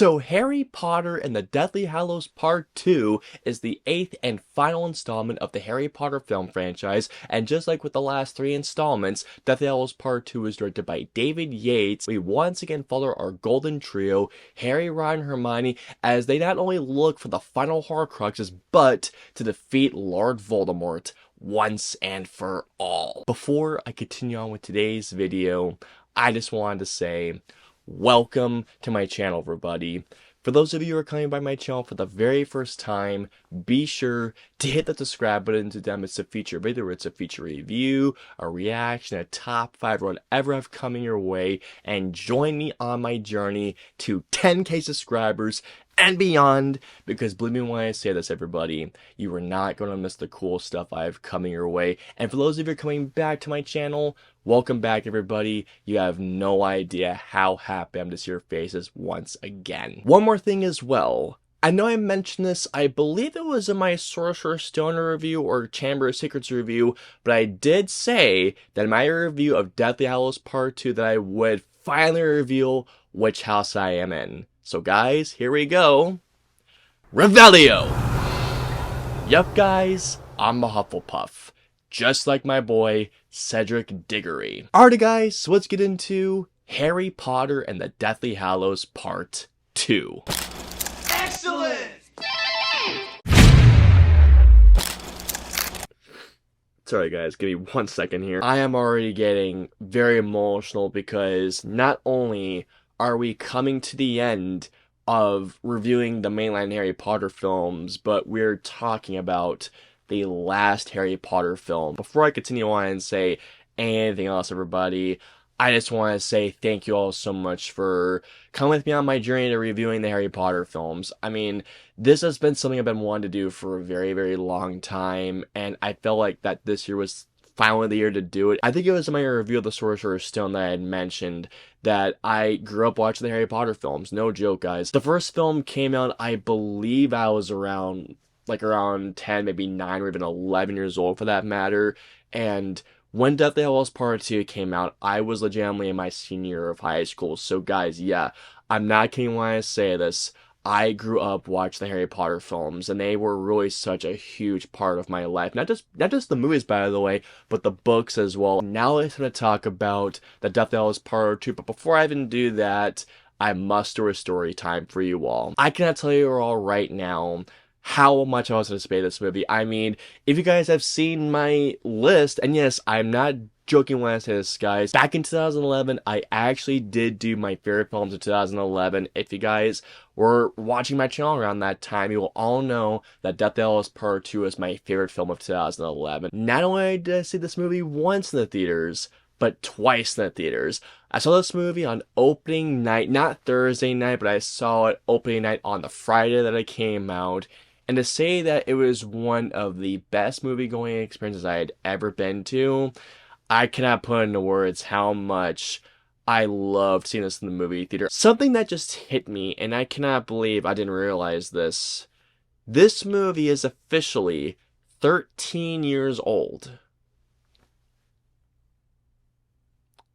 So Harry Potter and the Deathly Hallows Part 2 is the 8th and final installment of the Harry Potter film franchise, and just like with the last 3 installments, Deathly Hallows Part 2 is directed by David Yates. We once again follow our golden trio, Harry, Ron, and Hermione, as they not only look for the final Horcruxes, but to defeat Lord Voldemort once and for all. Before I continue on with today's video, I just wanted to say, welcome to my channel, everybody. For those of you who are coming by my channel for the very first time, be sure to hit the subscribe button to them. It's a feature video, it's a feature review, a reaction, a top 5, whatever I've coming your way, and join me on my journey to 10K subscribers and beyond, because believe me when I say this, everybody, you are not going to miss the cool stuff I have coming your way. And for those of you coming back to my channel, welcome back, everybody. You have no idea how happy I'm to see your faces once again. One more thing as well. I know I mentioned this, I believe it was in my Sorcerer's Stone review or Chamber of Secrets review, but I did say that in my review of Deathly Hallows Part 2 that I would finally reveal which house I am in. So guys, here we go. Revelio! Yup guys, I'm a Hufflepuff. Just like my boy, Cedric Diggory. Alrighty guys, so let's get into Harry Potter and the Deathly Hallows Part 2. Excellent! Sorry guys, give me 1 second here. I am already getting very emotional because not only are we coming to the end of reviewing the mainline Harry Potter films, but we're talking about the last Harry Potter film. Before I continue on and say anything else, everybody, I just want to say thank you all so much for coming with me on my journey to reviewing the Harry Potter films. I mean, this has been something I've been wanting to do for a very, very long time, and I felt like that this year was finally the year to do it. I think it was in my review of the Sorcerer's Stone that I had mentioned that I grew up watching the Harry Potter films. No joke, guys. The first film came out, I believe I was around 10, maybe 9, or even 11 years old for that matter. And when Deathly Hallows Part 2 came out, I was legitimately in my senior year of high school. So guys, yeah, I'm not kidding when I say this. I grew up watching the Harry Potter films, and they were really such a huge part of my life. Not just the movies, by the way, but the books as well. Now let's going to talk about the Deathly Hallows Part 2, but before I even do that, I must do a story time for you all. I cannot tell you all right now how much I was anticipating this movie. I mean, if you guys have seen my list, and yes, I'm not joking when I say this, guys. Back in 2011, I actually did do my favorite films of 2011. If you guys were watching my channel around that time, you will all know that Deathly Hallows Part 2 is my favorite film of 2011. Not only did I see this movie once in the theaters, but twice in the theaters. I saw this movie on opening night, not Thursday night, but I saw it opening night on the Friday that it came out. And to say that it was one of the best movie-going experiences I had ever been to, I cannot put into words how much I loved seeing this in the movie theater. Something that just hit me, and I cannot believe I didn't realize this. This movie is officially 13 years old.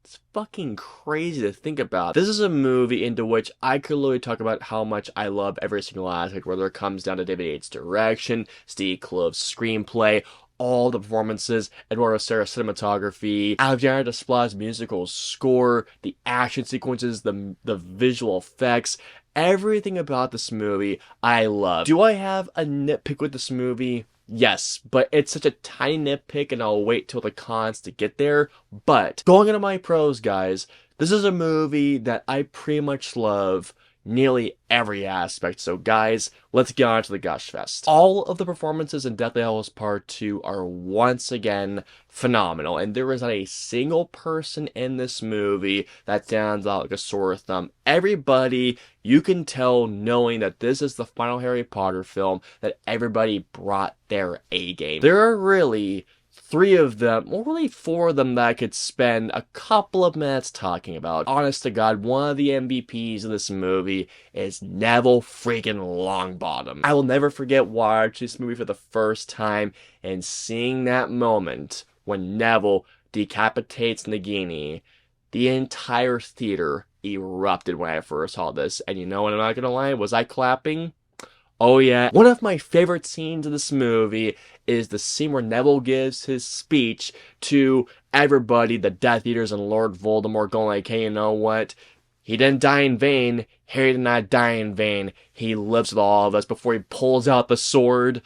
It's fucking crazy to think about. This is a movie into which I could literally talk about how much I love every single aspect, whether it comes down to David Yates' direction, Steve Klove's screenplay, all the performances, Eduardo Serra's cinematography, Alexander Desplat's musical score, the action sequences, the visual effects, everything about this movie I love. Do I have a nitpick with this movie? Yes, but it's such a tiny nitpick and I'll wait till the cons to get there. But going into my pros, guys, this is a movie that I pretty much love nearly every aspect. So guys, let's get on to the gush fest. All of the performances in Deathly Hallows Part 2 are once again phenomenal, and there is not a single person in this movie that stands out like a sore thumb. Everybody, you can tell, knowing that this is the final Harry Potter film, that everybody brought their A game. There are really 3 of them, or really 4 of them, that I could spend a couple of minutes talking about. Honest to God, one of the MVPs of this movie is Neville freaking Longbottom. I will never forget watching this movie for the first time and seeing that moment when Neville decapitates Nagini. The entire theater erupted when I first saw this. And you know what, I'm not gonna lie, was I clapping? Oh yeah. One of my favorite scenes of this movie is the scene where Neville gives his speech to everybody, the Death Eaters and Lord Voldemort, going like, hey, you know what? He didn't die in vain. Harry did not die in vain. He lives with all of us before he pulls out the sword.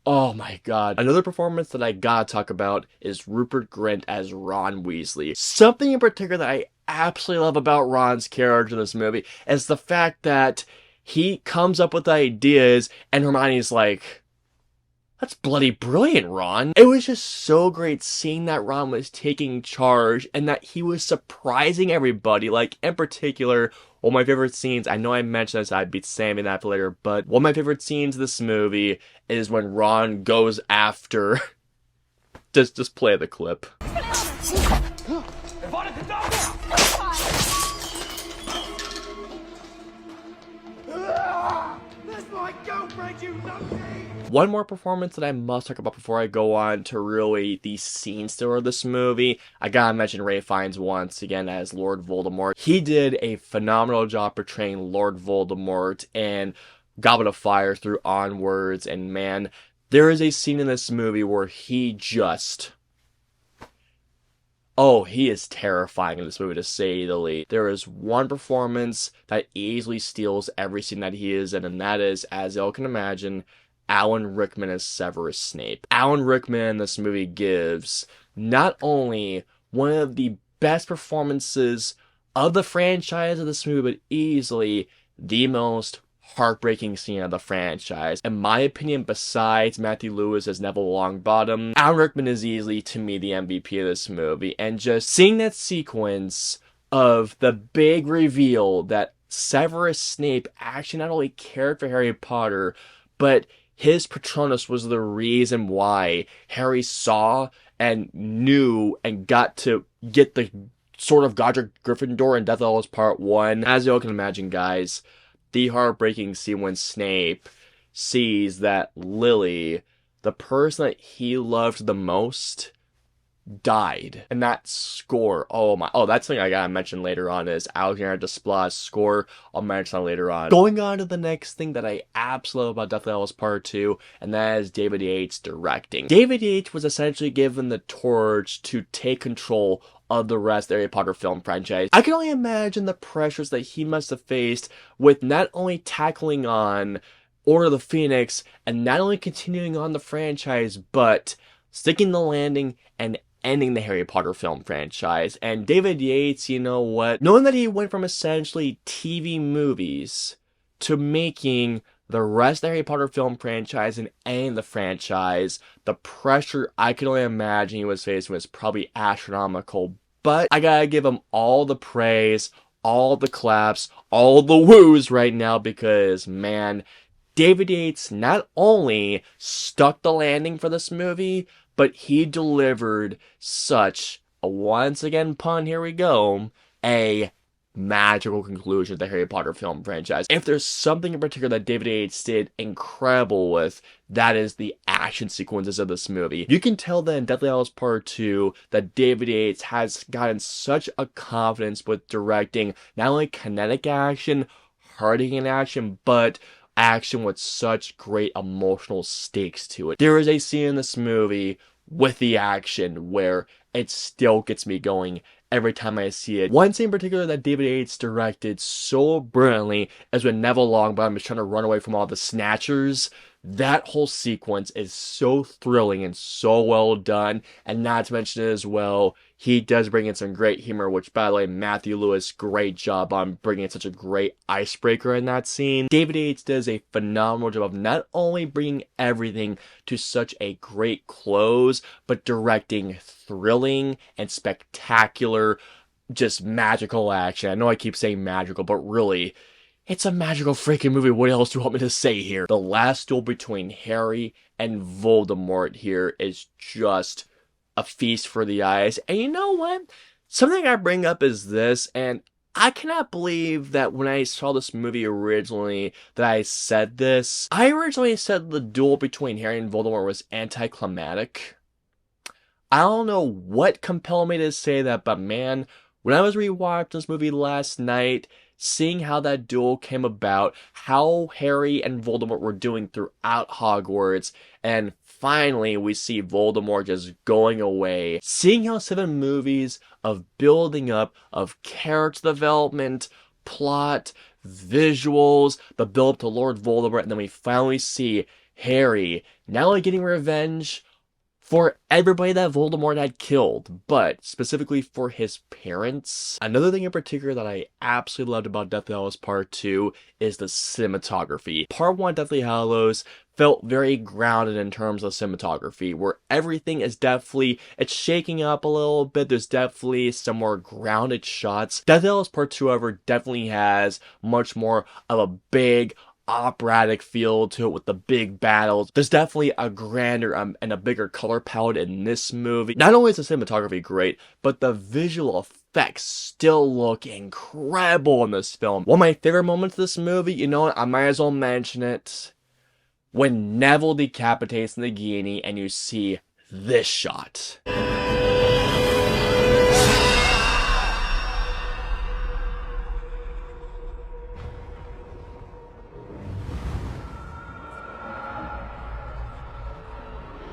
Oh my god. Another performance that I gotta talk about is Rupert Grint as Ron Weasley. Something in particular that I absolutely love about Ron's character in this movie is the fact that he comes up with ideas and Hermione's like, that's bloody brilliant, Ron. It was just so great seeing that Ron was taking charge and that he was surprising everybody. Like, in particular, one of my favorite scenes, I know I mentioned this, I'd be saving that for later, but one of my favorite scenes of this movie is when Ron goes after... just play the clip. One more performance that I must talk about before I go on to really the scene stealer of this movie. I gotta mention Ralph Fiennes once again as Lord Voldemort. He did a phenomenal job portraying Lord Voldemort in Goblet of Fire through Onwards, and man, there is a scene in this movie where he just... oh, he is terrifying in this movie, to say the least. There is one performance that easily steals every scene that he is in, and that is, as y'all can imagine, Alan Rickman as Severus Snape. Alan Rickman in this movie gives not only one of the best performances of the franchise of this movie, but easily the most heartbreaking scene of the franchise. In my opinion, besides Matthew Lewis as Neville Longbottom, Alan Rickman is easily, to me, the MVP of this movie. And just seeing that sequence of the big reveal that Severus Snape actually not only cared for Harry Potter, but his Patronus was the reason why Harry saw and knew and got to get the Sword of Godric Gryffindor in Death of Hallows Part 1. As you all can imagine, guys, the heartbreaking scene when Snape sees that Lily, the person that he loved the most, died. And that score, that's something I gotta mention later on, is Alexander Desplat's score. I'll mention that later on. Going on to the next thing that I absolutely love about Deathly Hallows Part 2, and that is David Yates directing. David Yates was essentially given the torch to take control of the rest of the Harry Potter film franchise. I can only imagine the pressures that he must have faced with not only tackling on Order of the Phoenix, and not only continuing on the franchise, but sticking the landing and ending the Harry Potter film franchise. And David Yates, you know what? Knowing that he went from essentially TV movies to making the rest of the Harry Potter film franchise and ending the franchise, the pressure I can only imagine he was facing was probably astronomical. But I gotta give him all the praise, all the claps, all the woos right now, because, man, David Yates not only stuck the landing for this movie, but he delivered such a, once again pun, here we go, a magical conclusion to the Harry Potter film franchise. If there's something in particular that David Yates did incredible with, that is the action sequences of this movie. You can tell that in Deathly Hallows Part 2 that David Yates has gotten such a confidence with directing not only kinetic action, hard-hitting action, but action with such great emotional stakes to it. There is a scene in this movie with the action where it still gets me going every time I see it. One scene in particular that David Yates directed so brilliantly is when Neville Longbottom is trying to run away from all the Snatchers. That whole sequence is so thrilling and so well done, and not to mention as well, he does bring in some great humor, which, by the way, Matthew Lewis, great job on bringing in such a great icebreaker in that scene. David Yates does a phenomenal job of not only bringing everything to such a great close, but directing thrilling and spectacular, just magical action. I know I keep saying magical, but really, it's a magical freaking movie. What else do you want me to say here? The last duel between Harry and Voldemort here is just a feast for the eyes. And you know what? Something I bring up is this, and I cannot believe that when I saw this movie originally that I said this. I originally said the duel between Harry and Voldemort was anticlimactic. I don't know what compelled me to say that, but man, When I was rewatching this movie last night, seeing how that duel came about, how Harry and Voldemort were doing throughout Hogwarts, and finally we see Voldemort just going away. Seeing how 7 movies of building up, of character development, plot, visuals, the build up to Lord Voldemort, and then we finally see Harry not only getting revenge for everybody that Voldemort had killed, but specifically for his parents. Another thing in particular that I absolutely loved about Deathly Hallows Part 2 is the cinematography. Part 1, Deathly Hallows, felt very grounded in terms of cinematography, where everything is definitely, it's shaking up a little bit. There's definitely some more grounded shots. Deathly Hallows Part 2, however, definitely has much more of a big, operatic feel to it with the big battles. There's definitely a grander and a bigger color palette in this movie. Not only is the cinematography great, but the visual effects still look incredible in this film. One of my favorite moments of this movie, you know what, I might as well mention it. When Neville decapitates Nagini and you see this shot.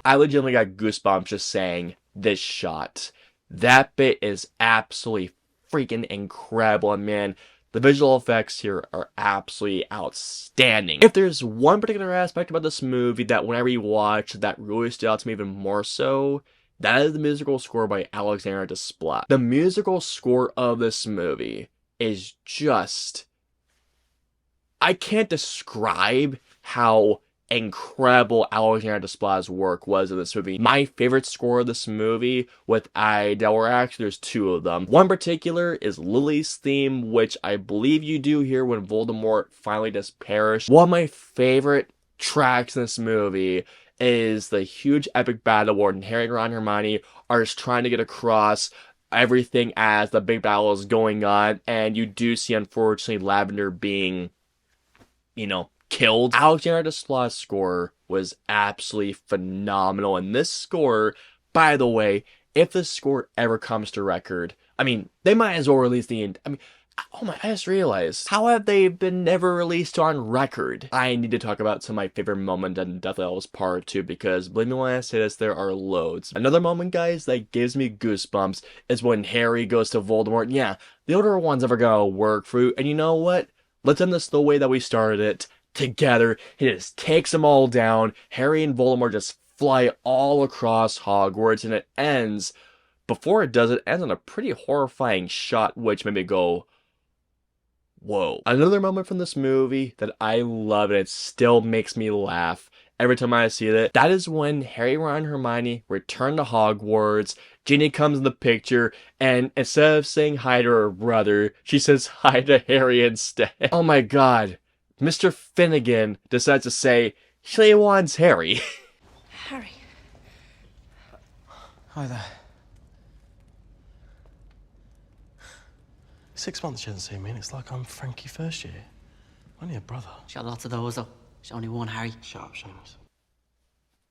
I legitimately got goosebumps just saying this shot. That bit is absolutely freaking incredible, and man, the visual effects here are absolutely outstanding. If there's one particular aspect about this movie that when I rewatch that really stood out to me even more so, that is the musical score by Alexander Desplat. The musical score of this movie is just... I can't describe how incredible Alexander Desplat's work was in this movie. My favorite score of this movie, there's 2 of them. One particular is Lily's theme, which I believe you do hear when Voldemort finally does perish. One of my favorite tracks in this movie is the huge epic battle where Harry, Ron, and Hermione are just trying to get across everything as the big battle is going on, and you do see, unfortunately, Lavender being, killed. Alexander Desplat's score was absolutely phenomenal, and this score, by the way, if this score ever comes to record, they might as well release I just realized, how have they been never released on record? I need to talk about some of my favorite moments in Deathly Hallows Part 2, because believe me when I say this, there are loads. Another moment, guys, that gives me goosebumps is when Harry goes to Voldemort. Yeah, the older one's ever gonna work for you, and you know what? Let's end this the way that we started it. Together, he just takes them all down. Harry and Voldemort just fly all across Hogwarts, and it ends, before it does, it ends on a pretty horrifying shot, which made me go, whoa. Another moment from this movie that I love, and it still makes me laugh every time I see it, that is when Harry, Ron, and Hermione return to Hogwarts. Ginny comes in the picture, and instead of saying hi to her brother, she says hi to Harry instead. Oh my god. Mr. Finnegan decides to say she wants Harry. Harry. Hi there. 6 months she hasn't seen me, and it's like I'm Frankie first year. Only a brother. She had lots of those, though. She only one, Harry. Shut up, Seamus.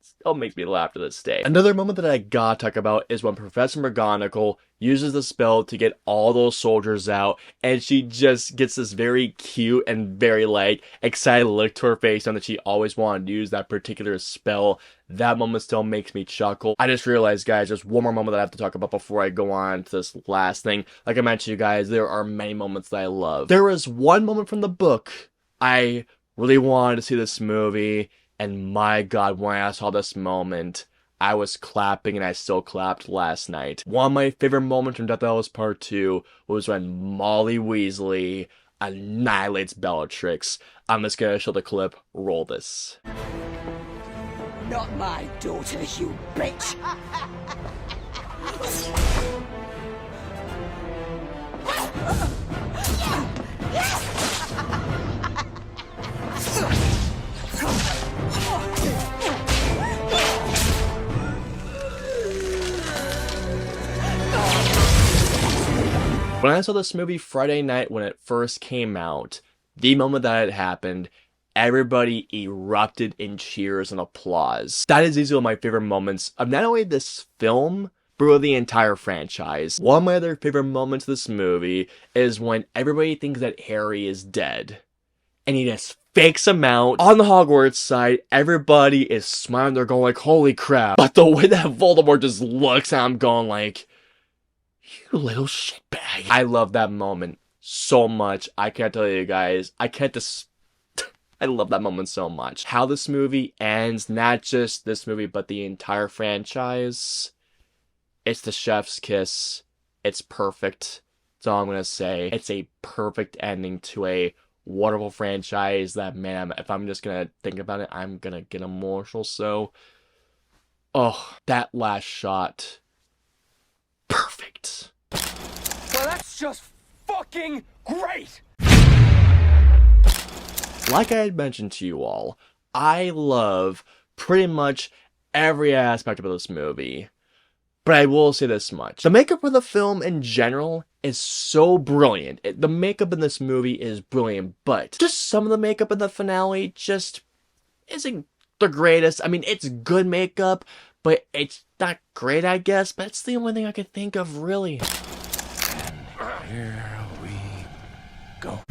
Still makes me laugh to this day. Another moment that I gotta talk about is when Professor McGonagall uses the spell to get all those soldiers out, and she just gets this very cute and very, excited look to her face, and that she always wanted to use that particular spell. That moment still makes me chuckle. I just realized, guys, just one more moment that I have to talk about before I go on to this last thing. Like I mentioned, you guys, there are many moments that I love. There was one moment from the book I really wanted to see this movie, and my god, when I saw this moment, I was clapping, and I still clapped last night. One of my favorite moments from Deathly Hallows Part 2 was when Molly Weasley annihilates Bellatrix. I'm just gonna show the clip. Roll this. Not my daughter, you bitch! When I saw this movie Friday night when it first came out, the moment that it happened, everybody erupted in cheers and applause. That is easily one of my favorite moments of not only this film, for the entire franchise. One of my other favorite moments of this movie is when everybody thinks that Harry is dead, and he just fakes him out. On the Hogwarts side, everybody is smiling. They're going like, holy crap. But the way that Voldemort just looks at him going like, you little shitbag. I love that moment so much. I can't tell you guys. I love that moment so much. How this movie ends, not just this movie, but the entire franchise. It's the chef's kiss. It's perfect. That's all I'm going to say. It's a perfect ending to a wonderful franchise that, man, if I'm just going to think about it, I'm going to get emotional. So, oh, that last shot. Perfect. Well, that's just fucking great! Like I had mentioned to you all, I love pretty much every aspect of this movie. But I will say this much. The makeup for the film in general is so brilliant. The makeup in this movie is brilliant, but just some of the makeup in the finale just isn't the greatest. I mean, it's good makeup, but it's not great, I guess. But it's the only thing I could think of, really. And here we go.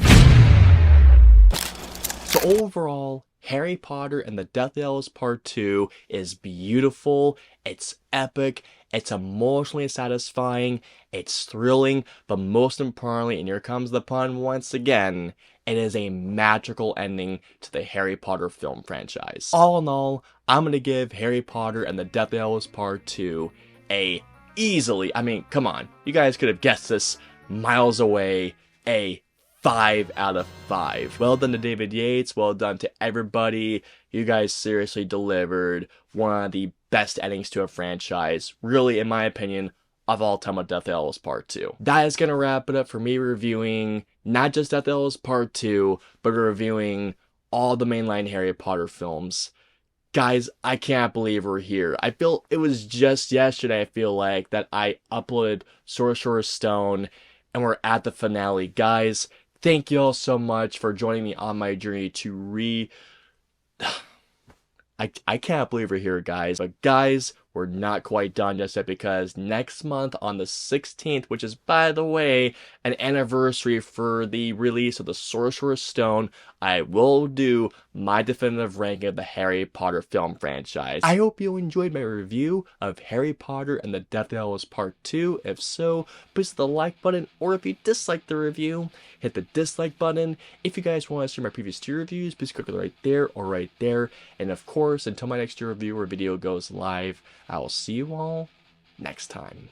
So overall, Harry Potter and the Deathly Hallows Part 2 is beautiful, it's epic, it's emotionally satisfying, it's thrilling, but most importantly, and here comes the pun once again, it is a magical ending to the Harry Potter film franchise. All in all, I'm gonna give Harry Potter and the Deathly Hallows Part 2 a easily, I mean, come on, you guys could have guessed this miles away, a 5 out of 5. Well done to David Yates. Well done to everybody. You guys seriously delivered one of the best endings to a franchise, really, in my opinion, of all time with Deathly Hallows Part 2. That is going to wrap it up for me reviewing not just Deathly Hallows Part 2, but reviewing all the mainline Harry Potter films. Guys, I can't believe we're here. I feel it was just yesterday, I feel like, that I uploaded Sorcerer's Stone, and we're at the finale. Guys, thank you all so much for joining me on my journey to I can't believe we're here, guys. But guys, we're not quite done just yet, because next month on the 16th, which is, by the way, an anniversary for the release of the Sorcerer's Stone, I will do my definitive ranking of the Harry Potter film franchise. I hope you enjoyed my review of Harry Potter and the Deathly Hallows Part 2. If so, please hit the like button, or if you dislike the review, hit the dislike button. If you guys want to see my previous 2 reviews, please click right there or right there. And of course, until my next review or video goes live, I will see you all next time.